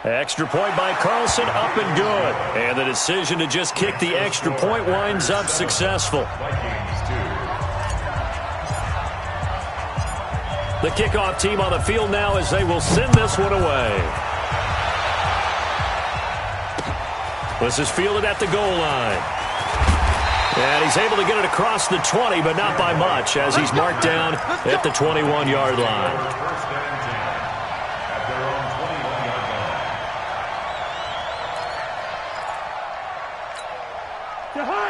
Extra point by Carlson, up and good. And the decision to just kick the extra point winds up successful. The kickoff team on the field now as they will send this one away. This is fielded at the goal line. And he's able to get it across the 20, but not by much, as he's marked down at the 21-yard line.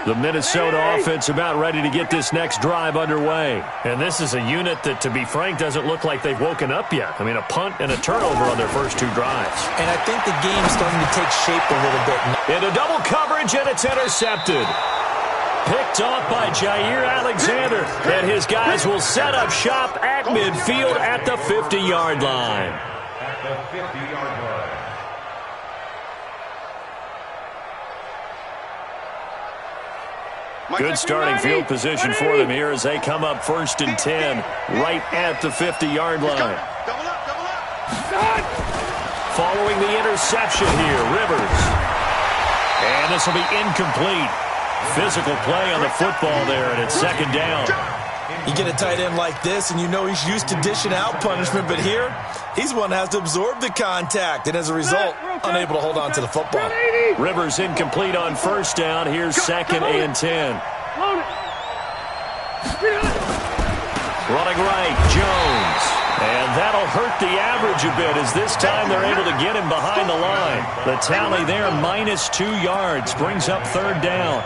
The Minnesota offense about ready to get this next drive underway. And this is a unit that, to be frank, doesn't look like they've woken up yet. I mean, a punt and a turnover on their first two drives. And I think the game's starting to take shape a little bit. Into double coverage, and it's intercepted. Picked off by Jair Alexander. And his guys will set up shop at midfield at the 50-yard line. At the 50-yard line. Good starting field position for them here as they come up 1st and 10 right at the 50-yard line. Following the interception here, Rivers. And this will be incomplete. Physical play on the football there, and it's 2nd down. You get a tight end like this, and you know he's used to dishing out punishment, but here, he's one that has to absorb the contact, and as a result, unable to hold on to the football. Rivers incomplete on 1st down. Here's 2nd and 10. Running right, Jones. And that'll hurt the average a bit, as this time they're able to get him behind the line. The tally there, -2 yards, brings up 3rd down.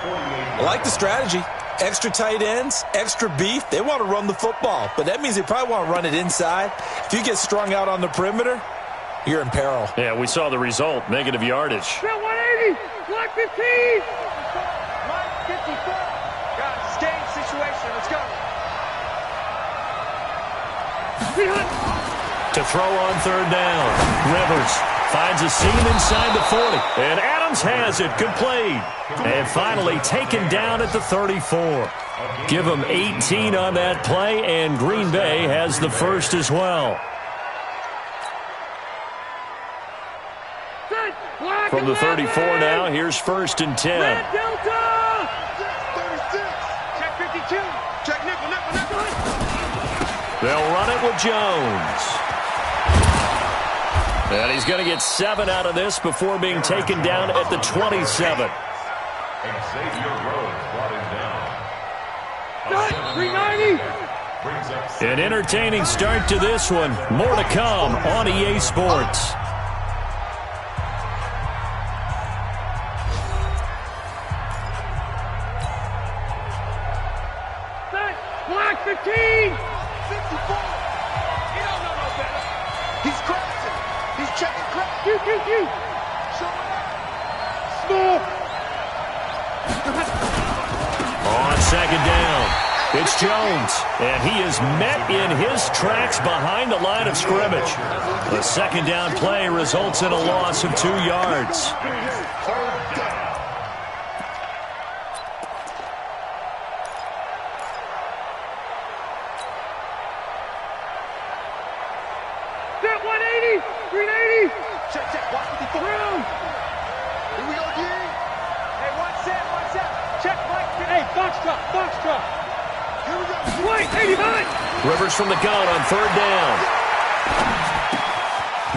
I like the strategy. Extra tight ends, extra beef. They want to run the football, but that means they probably want to run it inside. If you get strung out on the perimeter, you're in peril. Yeah, we saw the result, negative yardage. 180, 115. 154. Guys, game situation. Let's go. To throw on 3rd down. Rivers finds a seam inside the 40. And Adams has it complete. And finally taken down at the 34. Give them 18 on that play, and Green Bay has the first as well. From the 34 now, here's 1st and 10. Check 52. Check nickel. They'll run it with Jones. And he's going to get 7 out of this before being taken down at the 27. An entertaining start to this one. More to come on EA Sports. Black 15. 54. He don't know no better. He's crossing. He's checking crap. Small. On 2nd down, it's Jones, and he is met in his tracks behind the line of scrimmage. The 2nd down play results in a loss of 2 yards. Set 180. 380. Check. Watch 54. Here we go again. Hey, one set. Check right. Hey, box truck. Here we go. Wait, 89. Rivers from the gun on 3rd down.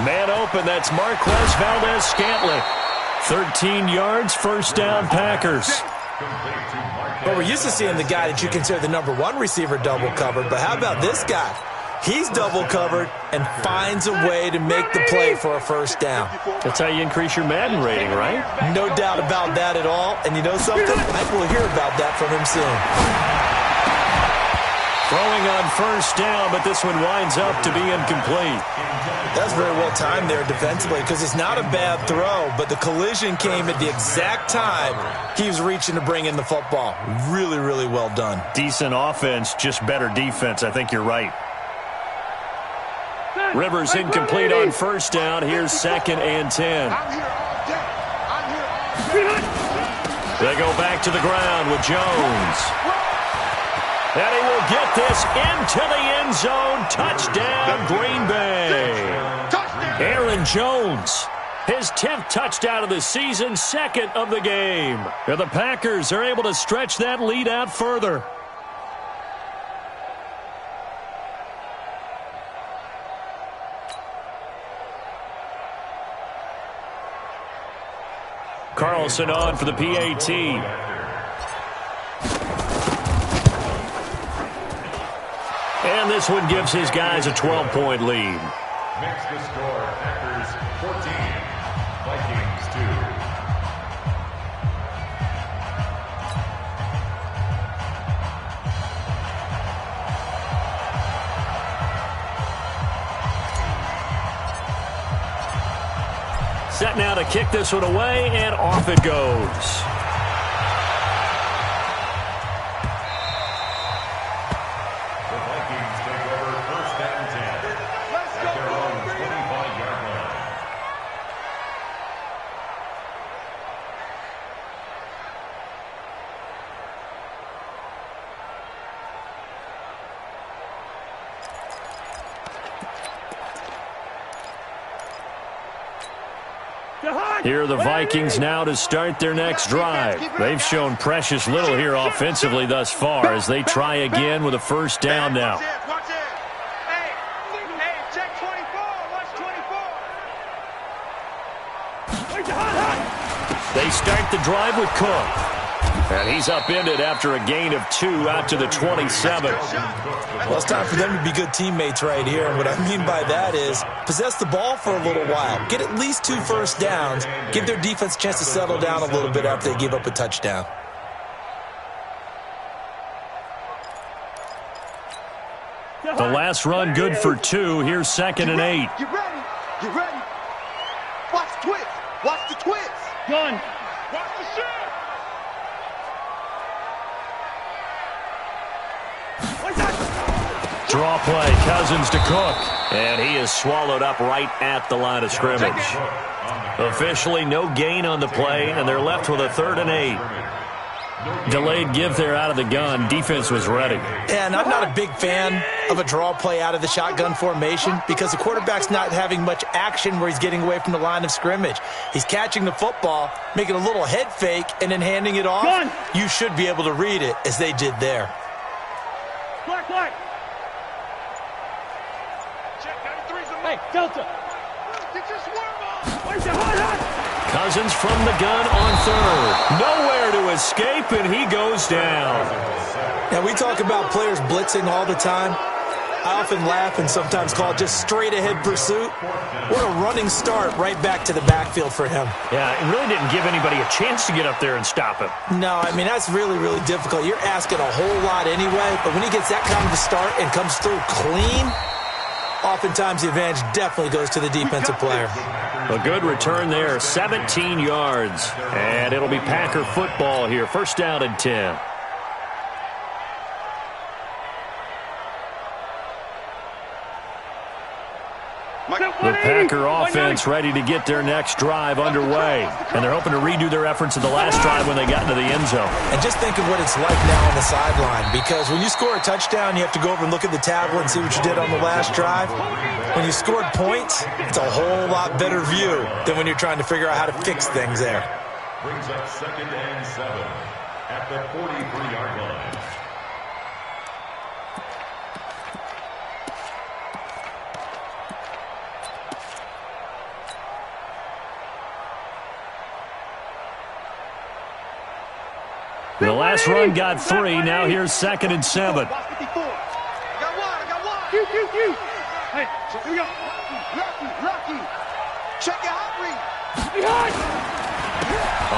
Man open, that's Marquez Valdez-Scantling. 13 yards, 1st down, Packers. But we're used to seeing the guy that you consider the #1 receiver double covered, but how about this guy? He's double covered and finds a way to make the play for a 1st down. That's how you increase your Madden rating, right? No doubt about that at all. And you know something? I think we'll hear about that from him soon. Throwing on 1st down, but this one winds up to be incomplete. That's very well timed there defensively, because it's not a bad throw, but the collision came at the exact time he was reaching to bring in the football. Really, really well done. Decent offense, just better defense. I think you're right. Rivers incomplete on 1st down. Here's 2nd and 10. They go back to the ground with Jones. And he will get this into the end zone. Touchdown, Green Bay. Aaron Jones His 10th touchdown of the season, second of the game. And the Packers are able to stretch that lead out further. Carlson on for the PAT. And this one gives his guys a 12-point lead. Makes the score Packers 14, Vikings 2. Set now to kick this one away, and off it goes. The Vikings take over first and 10 at their own 25-yard line. Here are the Vikings now to start their next drive. They've shown precious little here offensively thus far as they try again with a first down now. Watch it. Hey, check 24. Watch 24. They start the drive with Cook. And he's upended after a gain of 2 out to the 27. Well, it's time for them to be good teammates right here. And what I mean by that is possess the ball for a little while. Get at least 2 first downs. Give their defense a chance to settle down a little bit after they give up a touchdown. The last run good for 2. Here's 2nd and 8. You ready? You ready? Watch the twist. Watch the twist. Gun. Watch the shot. Draw play, Cousins to Cook. And he is swallowed up right at the line of scrimmage. Officially no gain on the play, and they're left with a 3rd and 8. Delayed give there out of the gun. Defense was ready. And I'm not a big fan of a draw play out of the shotgun formation because the quarterback's not having much action where he's getting away from the line of scrimmage. He's catching the football, making a little head fake, and then handing it off. You should be able to read it as they did there. Black. Check 93's a hey, Delta. Get your swarm on. Where's the hot? Cousins from the gun on 3rd. Nowhere to escape, and he goes down. Now, we talk about players blitzing all the time. I often laugh and sometimes call it just straight-ahead pursuit. What a running start right back to the backfield for him. Yeah, it really didn't give anybody a chance to get up there and stop him. No, I mean, that's really, really difficult. You're asking a whole lot anyway, but when he gets that kind of a start and comes through clean, oftentimes the advantage definitely goes to the defensive player. A good return there, 17 yards. And it'll be Packer football here, first down and 10. The Packer offense ready to get their next drive underway. And they're hoping to redo their efforts of the last drive when they got into the end zone. And just think of what it's like now on the sideline, because when you score a touchdown, you have to go over and look at the tablet and see what you did on the last drive. When you scored points, it's a whole lot better view than when you're trying to figure out how to fix things there. Brings up 2nd and 7 at the 43-yard line. The last run got 3. Now here's 2nd and 7. I got one. Hey, here we go. Lucky. Check your hot read. Behind.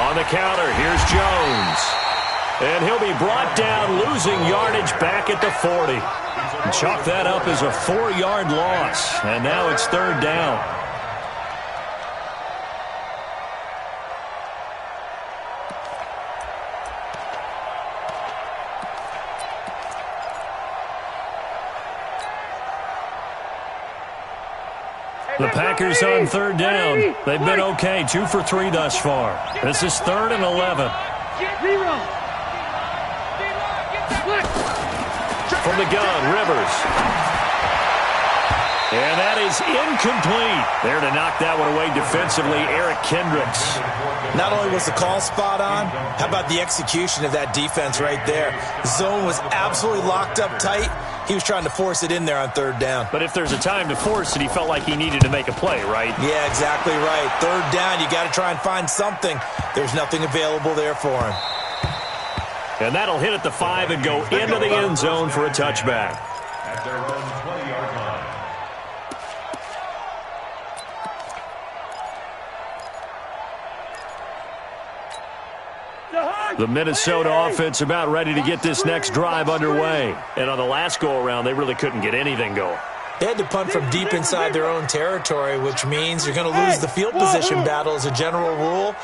On the counter, here's Jones. And he'll be brought down, losing yardage back at the 40. Chalk that up as a 4-yard loss. And now it's 3rd down. The Packers on 3rd down. They've been okay, 2 for 3 thus far. This is 3rd and 11. From the gun, Rivers. And that is incomplete. There to knock that one away defensively, Eric Kendricks. Not only was the call spot on, how about the execution of that defense right there? The zone was absolutely locked up tight. He was trying to force it in there on third down. But if there's a time to force it, he felt like he needed to make a play, right? Yeah, exactly right. Third down, you got to try and find something. There's nothing available there for him. And that'll hit at the 5 and go into the end zone for a touchback. At their own 20-yard line. The Minnesota offense about ready to get this next drive underway. And on the last go-around, they really couldn't get anything going. They had to punt from deep inside their own territory, which means you're going to lose the field position battle as a general rule.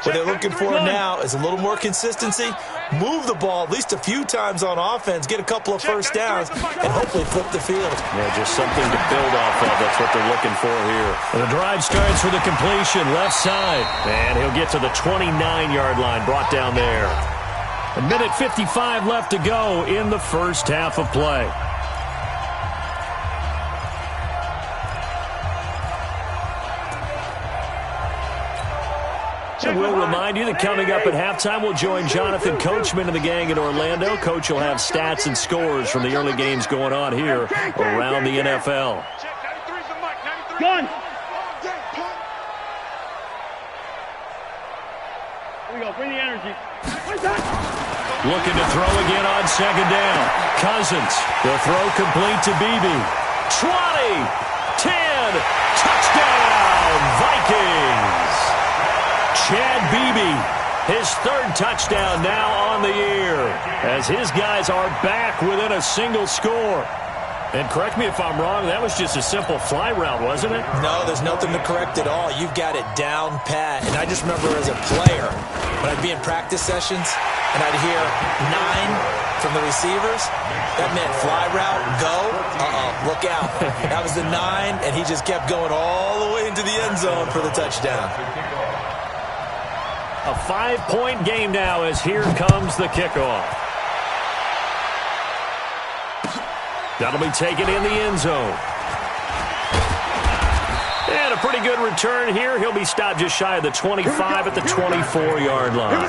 What they're looking for now is a little more consistency, move the ball at least a few times on offense, get a couple of first downs, and hopefully flip the field. Yeah, just something to build off of. That's what they're looking for here. And the drive starts with a completion, left side. And he'll get to the 29-yard line, brought down there. A minute 55 left to go in the first half of play. And we'll remind you that coming up at halftime, we'll join Jonathan Coachman and the gang in Orlando. Coach will have stats and scores from the early games going on here around the NFL. Gun. Here we go. Bring the energy. Looking to throw again on second down. Cousins. The throw complete to Beebe. 20, 10, touchdown, Vikings. Chad Beebe, his third touchdown now on the year, as his guys are back within a single score. And correct me if I'm wrong, that was just a simple fly route, wasn't it? No, there's nothing to correct at all. You've got it down pat. And I just remember as a player, when I'd be in practice sessions and I'd hear 9 from the receivers, that meant fly route, go, look out. That was the 9, and he just kept going all the way into the end zone for the touchdown. A 5-point game now as here comes the kickoff. That'll be taken in the end zone. And a pretty good return here. He'll be stopped just shy of the 25 at the 24-yard line.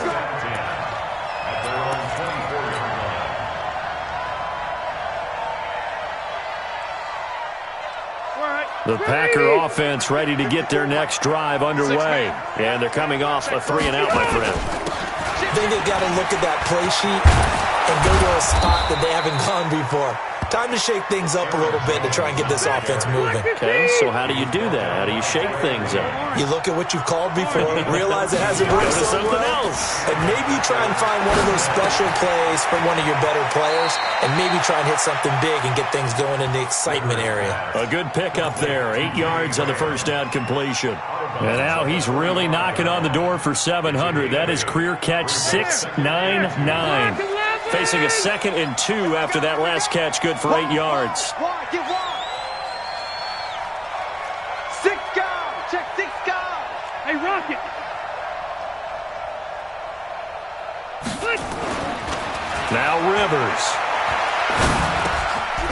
The Packer offense ready to get their next drive underway. And they're coming off a 3-and-out, my friend. I think they've got to look at that play sheet and go to a spot that they haven't gone before. Time to shake things up a little bit to try and get this offense moving. Okay, so how do you do that? How do you shake things up? You look at what you've called before, realize it hasn't worked so something well, else. and maybe try and find one of those special plays for one of your better players, and maybe try and hit something big and get things going in the excitement area. A good pickup there. 8 yards on the first down completion. And now he's really knocking on the door for 700. That is career catch 699. Facing a 2nd and 2 after that last catch, good for 8 yards. Get wide. 6 guys. Check 6 guys. Hey, Rocket. Now Rivers.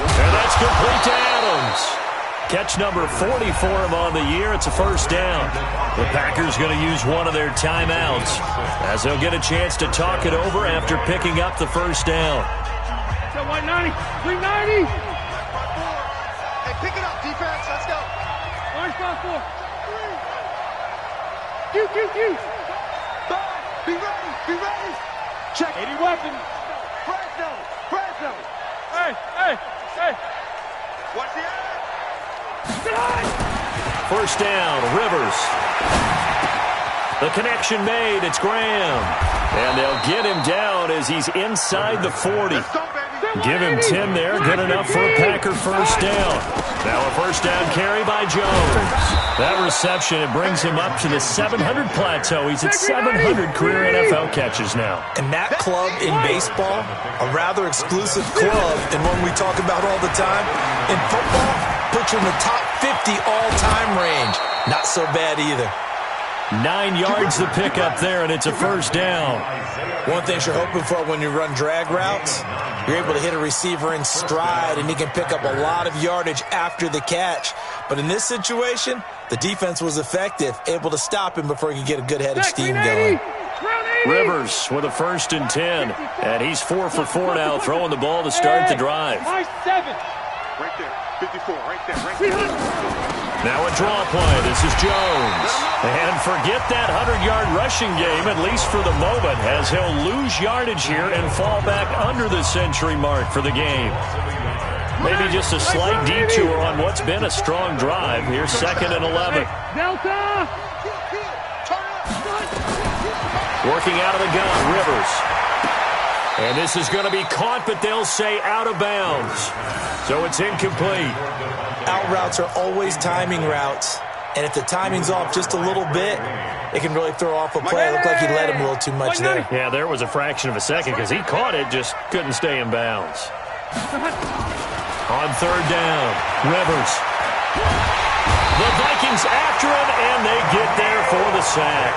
And that's complete to Adams. Catch number 40 for him on the year. It's a first down. The Packers going to use one of their timeouts as they'll get a chance to talk it over after picking up the first down. 190, 390. Hey, pick it up, defense. Let's go. Orange 5-4. Q. Be ready. Be ready. Check. 80 weapons. Fresno. Hey. Watch the eye. First down, Rivers. The connection made. It's Graham. And they'll get him down as he's inside the 40. Let's go, baby. Give him 10 there. Good enough for a Packer first down. Now a first down carry by Jones. That reception, it brings him up to the 700 plateau. He's at 700 career NFL catches now. And that club in baseball, a rather exclusive club, and one we talk about all the time. In football, puts you in the top 50 all-time range. Not so bad either. 9 yards to pick up there, and it's a first down. One thing you're hoping for when you run drag routes, you're able to hit a receiver in stride, and he can pick up a lot of yardage after the catch. But in this situation, the defense was effective, able to stop him before he could get a good head of steam going. Rivers with a 1st and 10, and he's 4 for 4 now, throwing the ball to start the drive. Right there, 54, right there. Now a draw play. This is Jones. And forget that 100-yard rushing game, at least for the moment, as he'll lose yardage here and fall back under the century mark for the game. Maybe just a slight detour on what's been a strong drive. Here's 2nd and 11. Delta! Working out of the gun, Rivers. And this is going to be caught, but they'll say out of bounds. So it's incomplete. Out routes are always timing routes, and if the timing's off just a little bit, it can really throw off a play. It looked like he let him a little too much there. Yeah, there was a fraction of a second because he caught it, just couldn't stay in bounds. On 3rd down, Rivers. The Vikings after him, and they get there for the sack.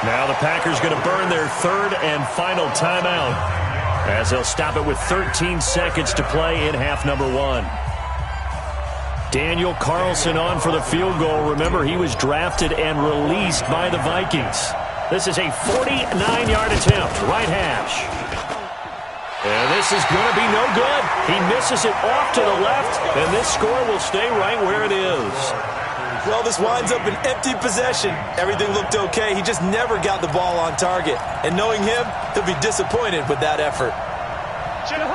Now the Packers going to burn their 3rd and final timeout as they'll stop it with 13 seconds to play in half number 1. Daniel Carlson on for the field goal. Remember, he was drafted and released by the Vikings. This is a 49-yard attempt, right hash. And this is going to be no good. He misses it off to the left, and this score will stay right where it is. Well, this winds up an empty possession. Everything looked okay. He just never got the ball on target. And knowing him, he'll be disappointed with that effort.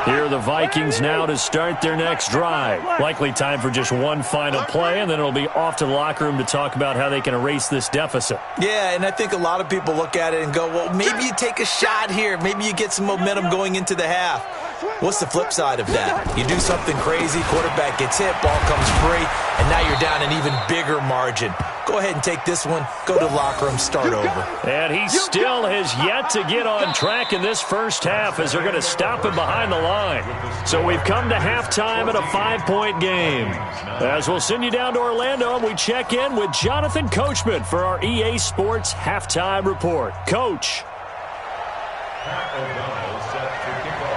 Here are the Vikings now to start their next drive. Likely time for just one final play, and then it'll be off to the locker room to talk about how they can erase this deficit. Yeah, and I think a lot of people look at it and go, well, maybe you take a shot here. Maybe you get some momentum going into the half. What's the flip side of that? You do something crazy, quarterback gets hit, ball comes free, and now you're down an even bigger margin. Go ahead and take this one, go to the locker room, start over. And he still has yet to get on track in this first half as they're going to stop him behind the line. So we've come to halftime at a 5-point game. As we'll send you down to Orlando, and we check in with Jonathan Coachman for our EA Sports Halftime Report. Coach.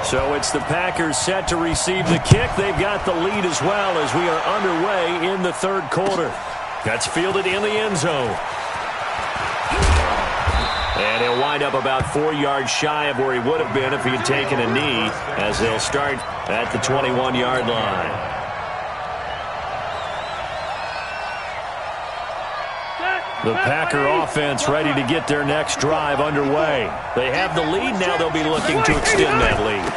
So it's the Packers set to receive the kick. They've got the lead as well as we are underway in the 3rd quarter. That's fielded in the end zone. And he'll wind up about 4 yards shy of where he would have been if he had taken a knee, as they'll start at the 21-yard line. The Packer offense ready to get their next drive underway. They have the lead now. They'll be looking to extend that lead.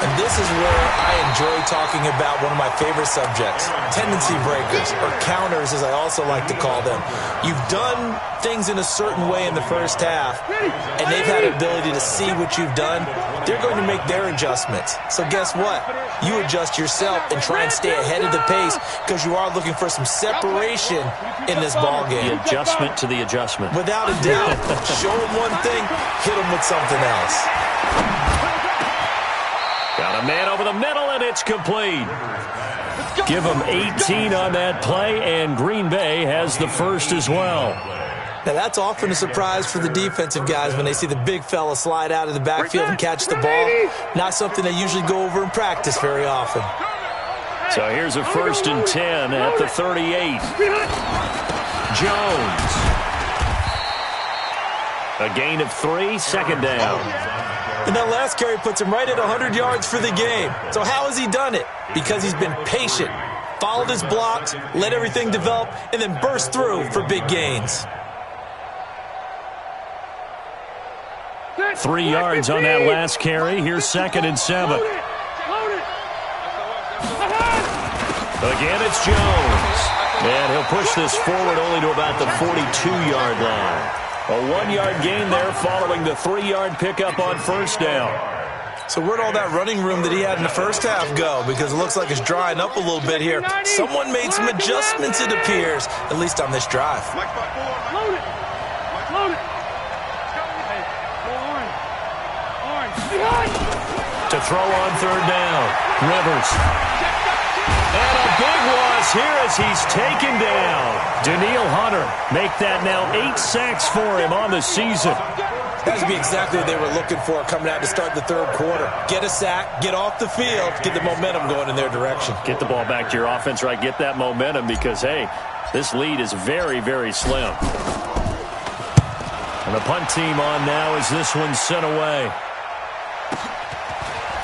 And this is where I enjoy talking about one of my favorite subjects, tendency breakers, or counters as I also like to call them. You've done things in a certain way in the first half, and they've had an ability to see what you've done. They're going to make their adjustments. So guess what? You adjust yourself and try and stay ahead of the pace because you are looking for some separation in this ball game. The adjustment to the adjustment. Without a doubt. Show them one thing, hit them with something else. Got a man over the middle, and it's complete. Give them 18 on that play, and Green Bay has the first as well. Now, that's often a surprise for the defensive guys when they see the big fella slide out of the backfield and catch the ball. Not something they usually go over in practice very often. So here's a 1st and 10 at the 38. Jones. A gain of 3, 2nd down. And that last carry puts him right at 100 yards for the game. So how has he done it? Because he's been patient, followed his blocks, let everything develop, and then burst through for big gains. 3 yards on that last carry. Here's 2nd and 7. Again, it's Jones. And he'll push this forward only to about the 42-yard line. A 1-yard gain there following the 3-yard pickup on 1st down. So where'd all that running room that he had in the first half go? Because it looks like it's drying up a little bit here. Someone made some adjustments, it appears, at least on this drive. Load it. Load it. To throw on 3rd down. Rivers. And a big one loss here as he's taken down. Daniil Hunter make that now 8 sacks for him on the season. That would be exactly what they were looking for coming out to start the third quarter. Get a sack, get off the field, get the momentum going in their direction. Get the ball back to your offense, right? Get that momentum because, hey, this lead is very, very slim. And the punt team on now as this one's sent away.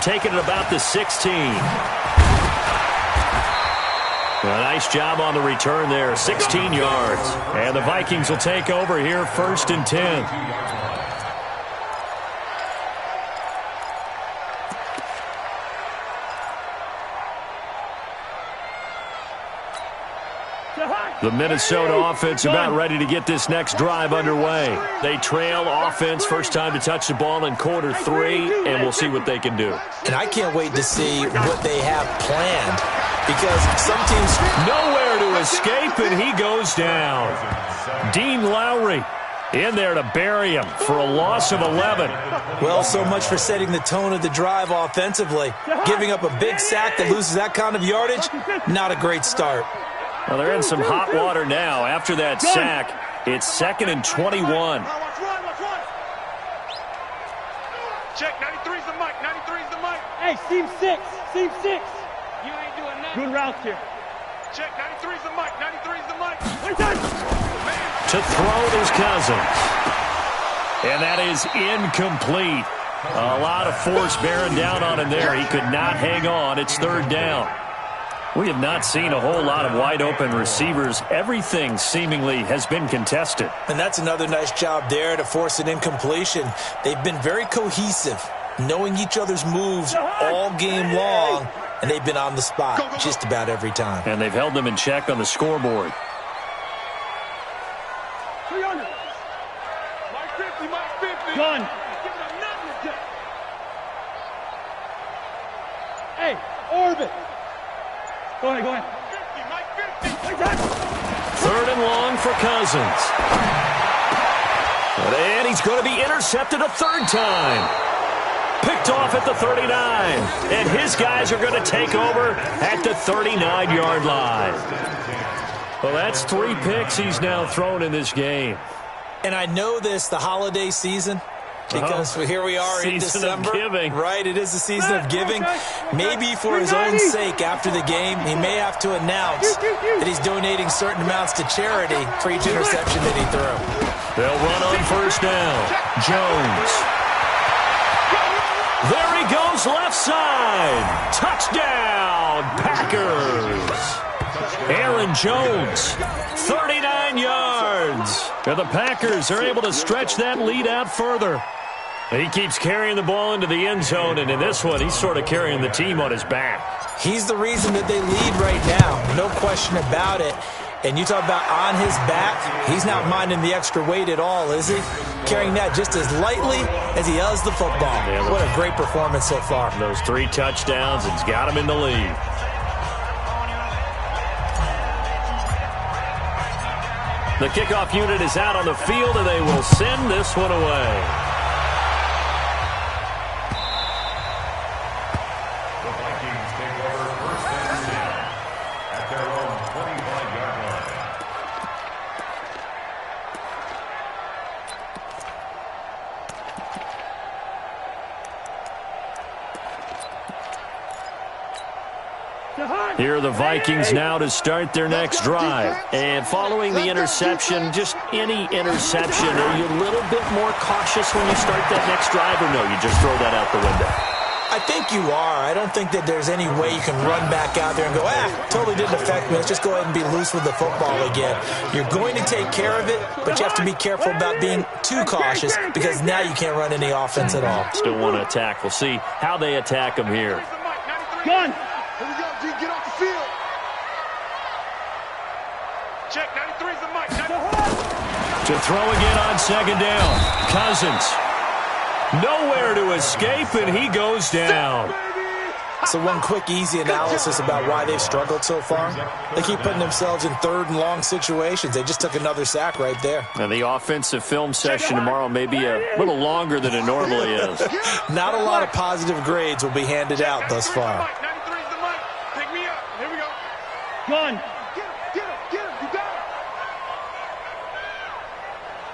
Taking it about the 16. A nice job on the return there, 16 yards. And the Vikings will take over here, 1st and 10. The Minnesota offense about ready to get this next drive underway. They trail offense, first time to touch the ball in quarter 3, and we'll see what they can do. And I can't wait to see what they have planned because some teams... Nowhere to escape, and he goes down. Dean Lowry in there to bury him for a loss of 11. Well, so much for setting the tone of the drive offensively. Giving up a big sack that loses that kind of yardage, not a great start. Well, they're in some hot water now. After that sack, it's 2nd and 21. Check, 93's the mic, 93's the mic. Hey, seam 6, seam 6. You ain't doing nothing. Good route here. Check, 93's the mic, 93's the mic. To throw is Cousins. And that is incomplete. A lot of force bearing down on him there. He could not hang on. It's 3rd down. We have not seen a whole lot of wide-open receivers. Everything seemingly has been contested. And that's another nice job there to force an incompletion. They've been very cohesive, knowing each other's moves all game long, and they've been on the spot just about every time. And they've held them in check on the scoreboard. 300. Mike 50, Mike 50. Gun. Hey, orbit. Go ahead, go ahead. 50, Mike 50. 3rd and long for Cousins. And he's going to be intercepted a 3rd time. Picked off at the 39. And his guys are going to take over at the 39-yard line. Well, that's 3 picks he's now thrown in this game. And I know this, the holiday season, because here we are in December. Of giving. Right, it is the season of giving. Maybe for his own sake after the game, he may have to announce that he's donating certain amounts to charity for each interception that he threw. They'll run on 1st down. Jones. There he goes, left side. Touchdown, Packers. Aaron Jones, 39 yards. And the Packers are able to stretch that lead out further. He keeps carrying the ball into the end zone, and in this one, he's sort of carrying the team on his back. He's the reason that they lead right now, no question about it. And you talk about on his back, he's not minding the extra weight at all, is he? Carrying that just as lightly as he does the football. Yeah, what a great performance so far. Those 3 touchdowns, it's got him in the lead. The kickoff unit is out on the field, and they will send this one away. The Vikings take over 1st and 10 at their own 25-yard line. Here are the Vikings now to start their next drive. And following the interception, just any interception, are you a little bit more cautious when you start that next drive, or no, you just throw that out the window? I think you are. I don't think that there's any way you can run back out there and go, totally didn't affect me. Let's just go ahead and be loose with the football again. You're going to take care of it, but you have to be careful about being too cautious because now you can't run any offense at all. Still want to attack. We'll see how they attack them here. Gun. Here we go, G, get off the field. Check, 93's the mic. To throw again on 2nd down. Cousins. Nowhere to escape, and he goes down. So one quick, easy analysis about why they've struggled so far. They keep putting themselves in 3rd and long situations. They just took another sack right there. And the offensive film session tomorrow may be a little longer than it normally is. Not a lot of positive grades will be handed out thus far. 93's the mic. Pick me up. Here we go. Gun.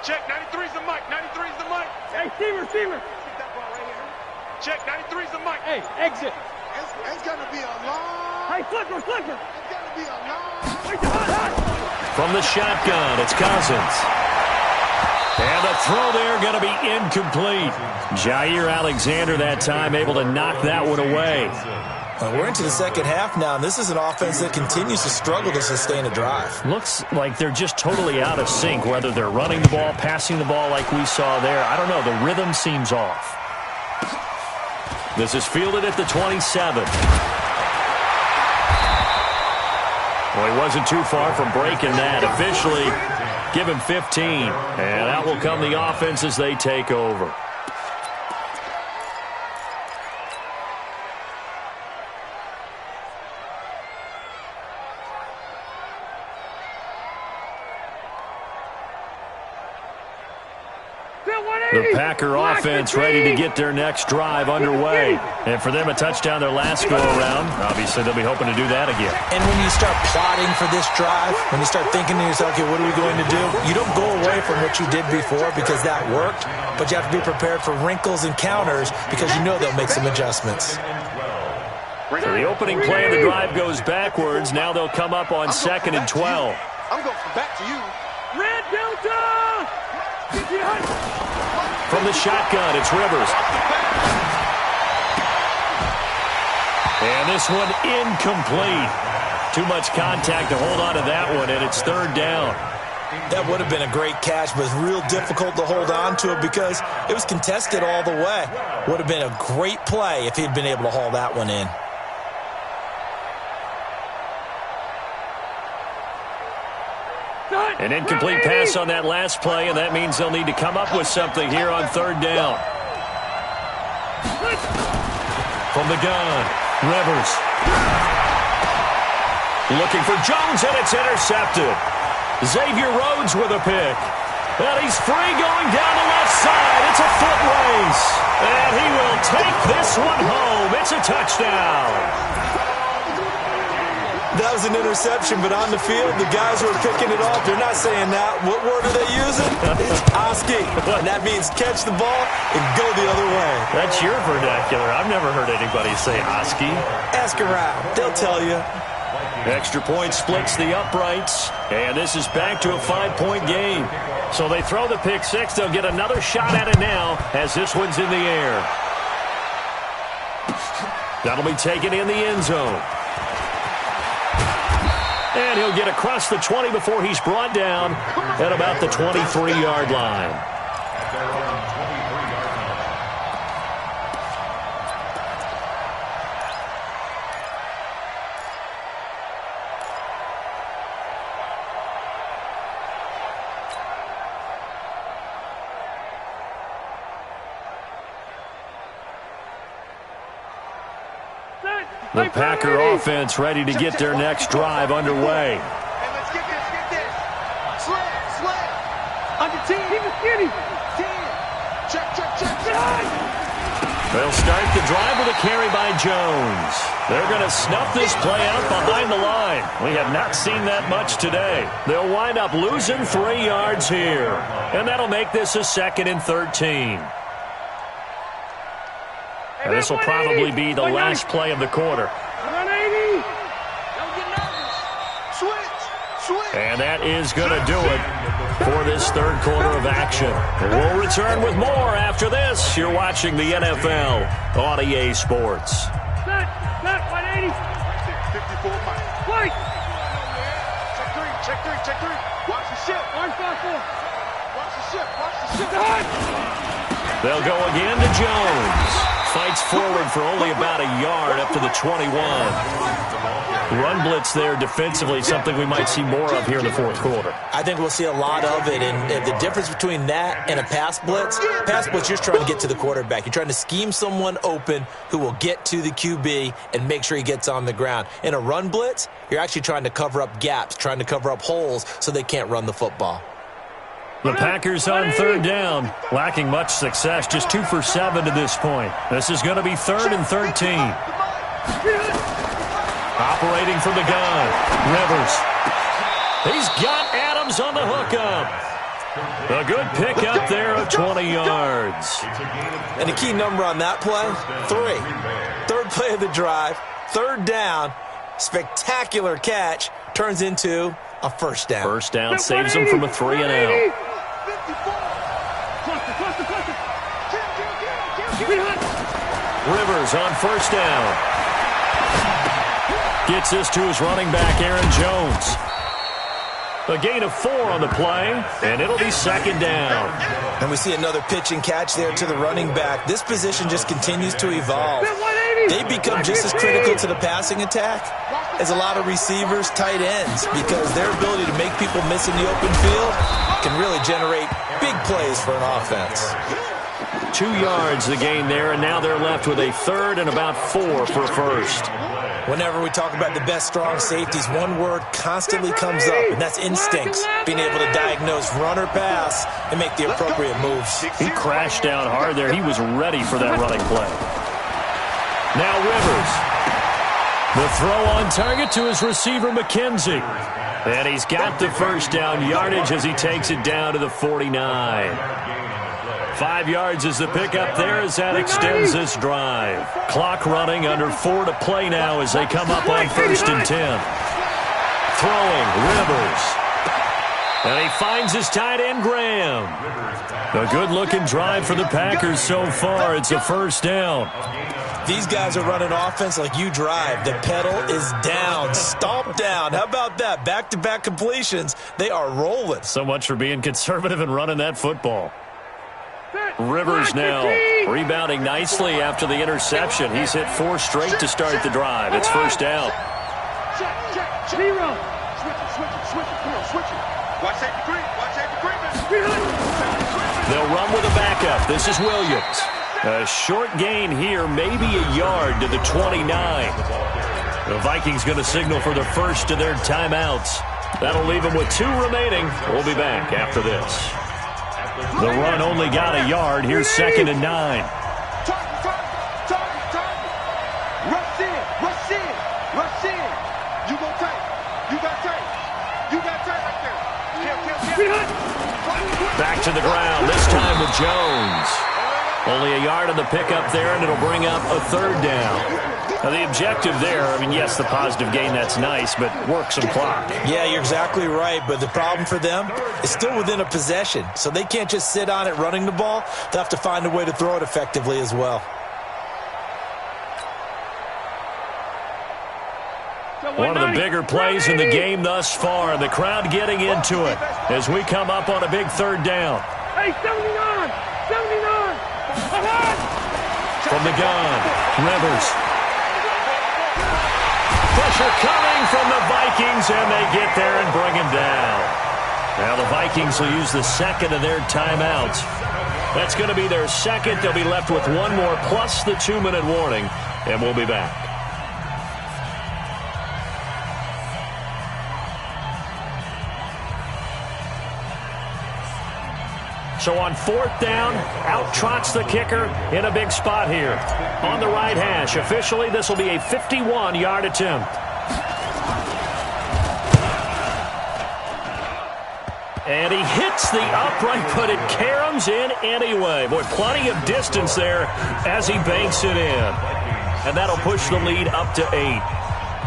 Check, 93's the mic, 93's the mic. Hey, receiver. Get that ball right here. Check, 93's the mic. Hey, exit. It's gonna be a long. Hey, flipper. It's gonna be a long. From the shotgun, it's Cousins. And the throw there going to be incomplete. Jair Alexander that time able to knock that one away. We're into the second half now, and this is an offense that continues to struggle to sustain a drive. Looks like they're just totally out of sync, whether they're running the ball, passing the ball like we saw there. I don't know. The rhythm seems off. This is fielded at the 27. Well, he wasn't too far from breaking that. Officially, give him 15. And out will come the offense as they take over. The Packer offense ready to get their next drive underway. And for them, a touchdown their last go-around. Obviously, they'll be hoping to do that again. And when you start plotting for this drive, when you start thinking to yourself, okay, what are we going to do? You don't go away from what you did before because that worked, but you have to be prepared for wrinkles and counters because you know they'll make some adjustments. So the opening play of the drive goes backwards. Now they'll come up on 2nd and 12. I'm going back to you. Red Delta! From the shotgun, it's Rivers. And this one incomplete. Too much contact to hold on to that one, and it's 3rd down. That would have been a great catch, but it's real difficult to hold on to it because it was contested all the way. Would have been a great play if he'd been able to haul that one in. An incomplete pass on that last play, and that means they'll need to come up with something here on 3rd down. From the gun, Rivers. Looking for Jones, and it's intercepted. Xavier Rhodes with a pick. And he's free going down the left side. It's a foot race. And he will take this one home. It's a touchdown. That was an interception, but on the field, the guys who are picking it off, they're not saying that. What word are they using? It's Oski. And that means catch the ball and go the other way. That's your vernacular. I've never heard anybody say Oski. Ask around. They'll tell you. Extra point splits the uprights, and this is back to a 5-point game. So they throw the pick six. They'll get another shot at it now as this one's in the air. That'll be taken in the end zone. And he'll get across the 20 before he's brought down at about the 23-yard line. The Packer offense ready to get their next drive underway. Hey, let's get this. Sled. Under 10. Keep it skinny. 10. Check. They'll start the drive with a carry by Jones. They're going to snuff this play out behind the line. We have not seen that much today. They'll wind up losing 3 yards here. And that'll make this a 2nd and 13. And this will probably be the last play of the quarter. 180. Don't get nervous. Switch. And that is going to do it for this 3rd quarter of action. We'll return with more after this. You're watching the NFL on EA Sports. Set, 180. 54 miles. Wait. Check three. Watch the ship. Arm 5-4. Watch the ship. They'll go again to Jones. Fights forward for only about a yard up to the 21. Run blitz there defensively, something we might see more of here in the 4th quarter. I think we'll see a lot of it, and the difference between that and a pass blitz, you're just trying to get to the quarterback. You're trying to scheme someone open who will get to the QB and make sure he gets on the ground. In a run blitz, you're actually trying to cover up gaps, trying to cover up holes so they can't run the football. The Packers on 3rd down, lacking much success, just 2 for 7 to this point. This is going to be 3rd and 13. Operating from the gun, Rivers. He's got Adams on the hookup. A good pick up there of 20 yards. And the key number on that play, 3. Third play of the drive, third down, spectacular catch, turns into a first down. First down saves them from a 3-and-out. Rivers on first down. Gets this to his running back, Aaron Jones. A gain of 4 on the play, and it'll be second down. And we see another pitch and catch there to the running back. This position just continues to evolve. They become just as critical to the passing attack as a lot of receivers, tight ends, because their ability to make people miss in the open field can really generate big plays for an offense. 2 yards the gain there, and now they're left with a third and about 4 for first. Whenever we talk about the best strong safeties, one word constantly comes up, and that's instincts. Being able to diagnose run or pass and make the appropriate moves. He crashed down hard there. He was ready for that running play. Now Rivers. The throw on target to his receiver, McKenzie. And he's got the first down yardage as he takes it down to the 49. 5 yards is the pickup there as that extends this drive. Clock running, under 4 to play now as they come up on first and 10. Throwing, Rivers. And he finds his tight end, Graham. A good-looking drive for the Packers so far. It's a first down. These guys are running offense like you drive. The pedal is down, stomp down. How about that? Back-to-back completions. They are rolling. So much for being conservative and running that football. Rivers now rebounding nicely after the interception. He's hit 4 straight to start the drive. It's first down. Zero. They'll run with a backup. This is Williams. A short gain here, maybe a yard to the 29. The Vikings going to signal for the first of their timeouts. That'll leave them with 2 remaining. We'll be back after this. The run only got a yard. Here's second and 9. Rush in. You go tight. You got tight right there. Back to the ground, this time with Jones. Only a yard on the pickup there, and it'll bring up a third down. Now, the objective there, I mean, yes, the positive gain, that's nice, but work some clock. Yeah, you're exactly right, but the problem for them is still within a possession, so they can't just sit on it running the ball. They'll have to find a way to throw it effectively as well. One of the bigger plays in the game thus far, and the crowd getting into it as we come up on a big third down. Hey, 79! From the gun, Rivers. Pressure coming from the Vikings, and they get there and bring him down. Now the Vikings will use the second of their timeouts. That's going to be their second. They'll be left with 1 more plus the 2-minute warning, and we'll be back. So on fourth down, out trots the kicker in a big spot here. On the right hash, officially this will be a 51-yard attempt. And he hits the upright, but it caroms in anyway. Boy, plenty of distance there as he banks it in. And that'll push the lead up to 8.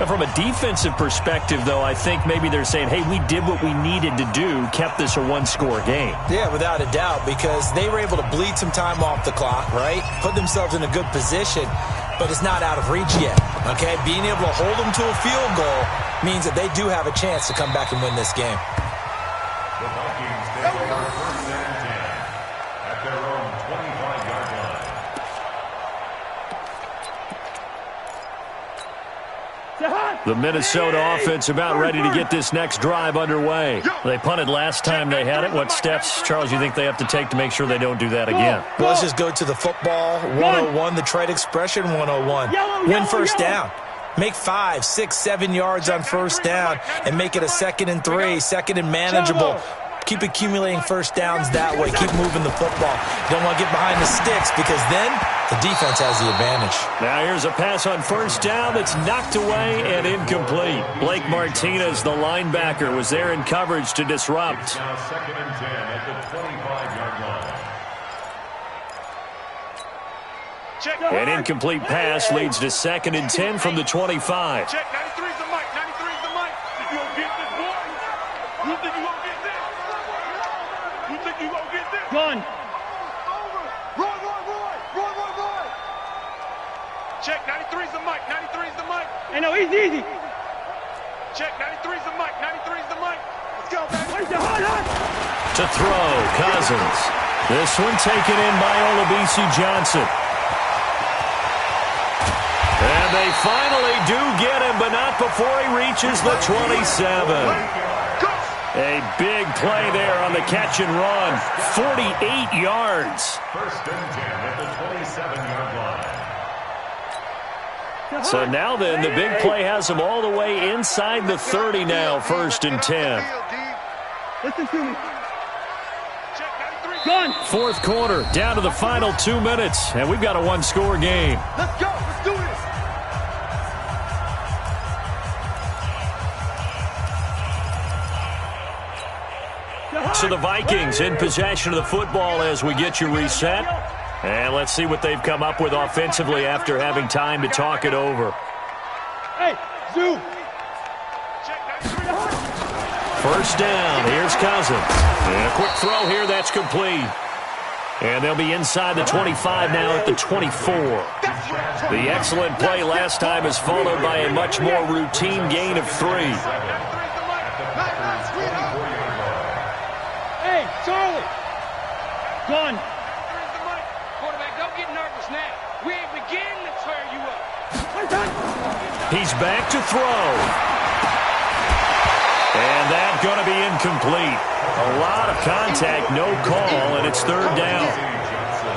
From a defensive perspective, though, I think maybe they're saying, hey, we did what we needed to do, kept this a 1-score game. Yeah, without a doubt, because they were able to bleed some time off the clock, right? Put themselves in a good position, but it's not out of reach yet, okay? Being able to hold them to a field goal means that they do have a chance to come back and win this game. The Vikings take over first and 10 at their own 25-yard line. The Minnesota offense about ready to get this next drive underway. They punted last time they had it. What steps, Charles, you think they have to take to make sure they don't do that again? Well, let's just go to the football 101, the trade expression 101. Win first down. Make 5, 6, 7 yards on first down and make it a 2nd and 3, 2nd and manageable. Keep accumulating first downs that way. Keep moving the football. You don't want to get behind the sticks because then The defense has the advantage. Now here's a pass on first down that's knocked away and incomplete. Blake Martinez, the linebacker, was there in coverage to disrupt. It's now 2nd and 10 at the 25-yard line. An incomplete pass leads to 2nd and 10 from the 25. Check, 93's the mic, 93's the mic. You gonna get this, boy? You think you gonna get this? You think you gonna get this? Gun. Roy. Check, 93's the mic, 93's the mic. Hey, no, easy. Check, 93's the mic, 93's the mic. Let's go, baby. Where's the hot? To throw, Cousins. This one taken in by Olabisi Johnson. And they finally do get him, but not before he reaches the 27. A big play there on the catch and run. 48 yards. 1st and 10 at the 27-yard line. So now then, the big play has him all the way inside the 30 now, 1st and 10. Listen to me. Gun. Fourth quarter, down to the final 2 minutes, and we've got a one-score game. Let's go. Let's do this. So the Vikings in possession of the football as we get you reset. And let's see what they've come up with offensively after having time to talk it over. Hey, zoom. First down, here's Cousins. And a quick throw here, that's complete. And they'll be inside the 25 now at the 24. The excellent play last time is followed by a much more routine gain of 3. Hey, Charlie. Gun. Quarterback, don't get nervous now. We ain't beginning to tear you up. He's back to throw. And that's going to be incomplete. A lot of contact, no call, and it's 3rd down.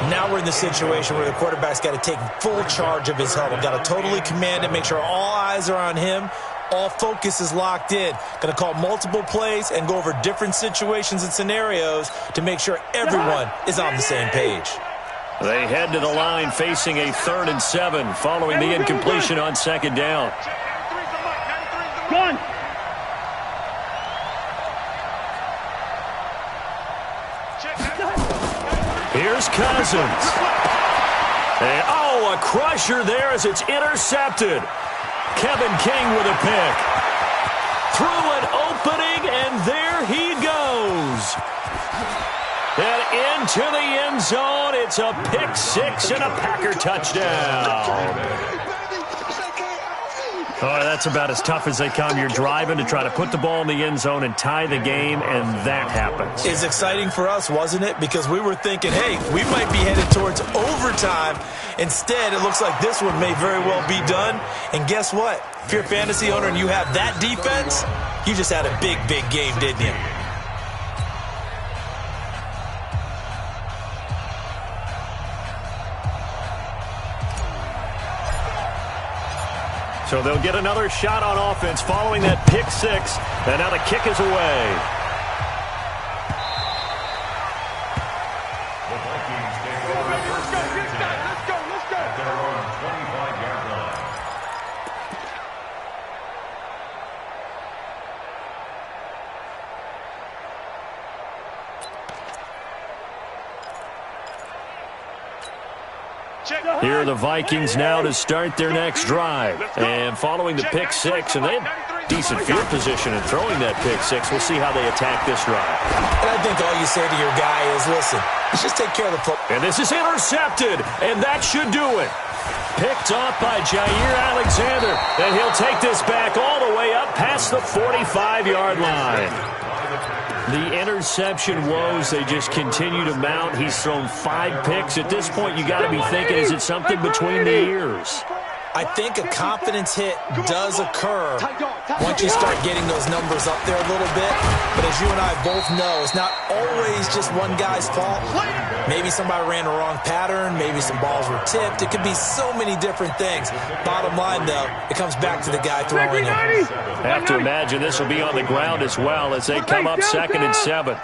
Now we're in the situation where the quarterback's got to take full charge of his huddle. Got to totally command it, make sure all eyes are on him. All focus is locked in. Going to call multiple plays and go over different situations and scenarios to make sure everyone is on the same page. They head to the line facing a 3rd and 7 following the incompletion on 2nd down. Gun. Here's Cousins. And, a crusher there as it's intercepted. Kevin King with a pick. Through an opening, and there he goes. And into the end zone. It's a pick 6 and a Packer touchdown. Oh, that's about as tough as they come. You're driving to try to put the ball in the end zone and tie the game, and that happens. It's exciting for us, wasn't it? Because we were thinking, hey, we might be headed towards overtime. Instead, it looks like this one may very well be done. And guess what? If you're a fantasy owner and you have that defense, you just had a big, big game, didn't you? So they'll get another shot on offense following that pick 6, and now the kick is away. The Vikings take over 1st and 10 at their own 25-yard line. Here are the Vikings now to start their next drive. And following the pick 6, and they have decent field position in throwing that pick 6. We'll see how they attack this drive. And I think all you say to your guy is, listen, let's just take care of the football. And this is intercepted, and that should do it. Picked off by Jair Alexander, and he'll take this back all the way up past the 45-yard line. The interception woes, they just continue to mount. He's thrown 5 picks. At this point, you got to be thinking, is it something between the ears? I think a confidence hit does occur once you start getting those numbers up there a little bit. But as you and I both know, it's not always just one guy's fault. Maybe somebody ran the wrong pattern. Maybe some balls were tipped. It could be so many different things. Bottom line, though, it comes back to the guy throwing it. Have to imagine this will be on the ground as well as they come up 2nd and 7.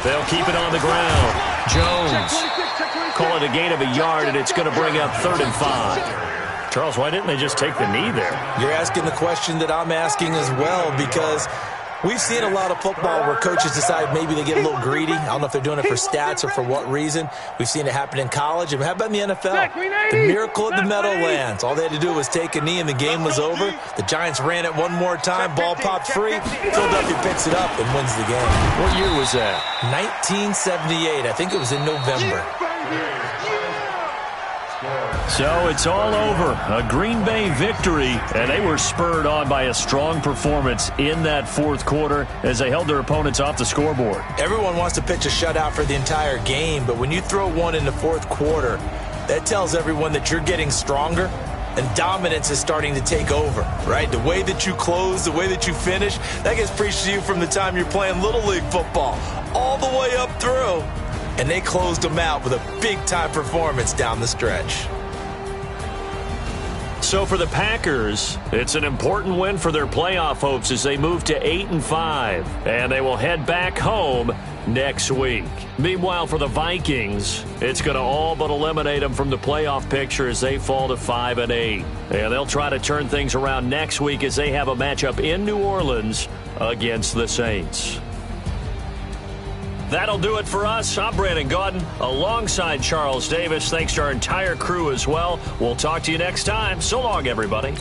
They'll keep it on the ground. Jones Call it a gain of a yard, and it's going to bring up 3rd and 5. Charles, why didn't they just take the knee there? You're asking the question that I'm asking as well, because we've seen a lot of football where coaches decide maybe they get a little greedy. I don't know if they're doing it for stats or for what reason. We've seen it happen in college. And how about in the NFL? The miracle of the Meadowlands. All they had to do was take a knee and the game was over. The Giants ran it one more time. Ball popped free. Philadelphia picks it up and wins the game. What year was that? 1978. I think it was in November. So it's all over. A Green Bay victory, and they were spurred on by a strong performance in that 4th quarter as they held their opponents off the scoreboard. Everyone wants to pitch a shutout for the entire game, but when you throw one in the 4th quarter, that tells everyone that you're getting stronger and dominance is starting to take over, right? The way that you close, the way that you finish, that gets preached to you from the time you're playing Little League football all the way up through. And they closed them out with a big-time performance down the stretch. So for the Packers, it's an important win for their playoff hopes as they move to 8-5, and they will head back home next week. Meanwhile, for the Vikings, it's going to all but eliminate them from the playoff picture as they fall to 5-8. And they'll try to turn things around next week as they have a matchup in New Orleans against the Saints. That'll do it for us. I'm Brandon Gaudin alongside Charles Davis. Thanks to our entire crew as well. We'll talk to you next time. So long, everybody.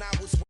I was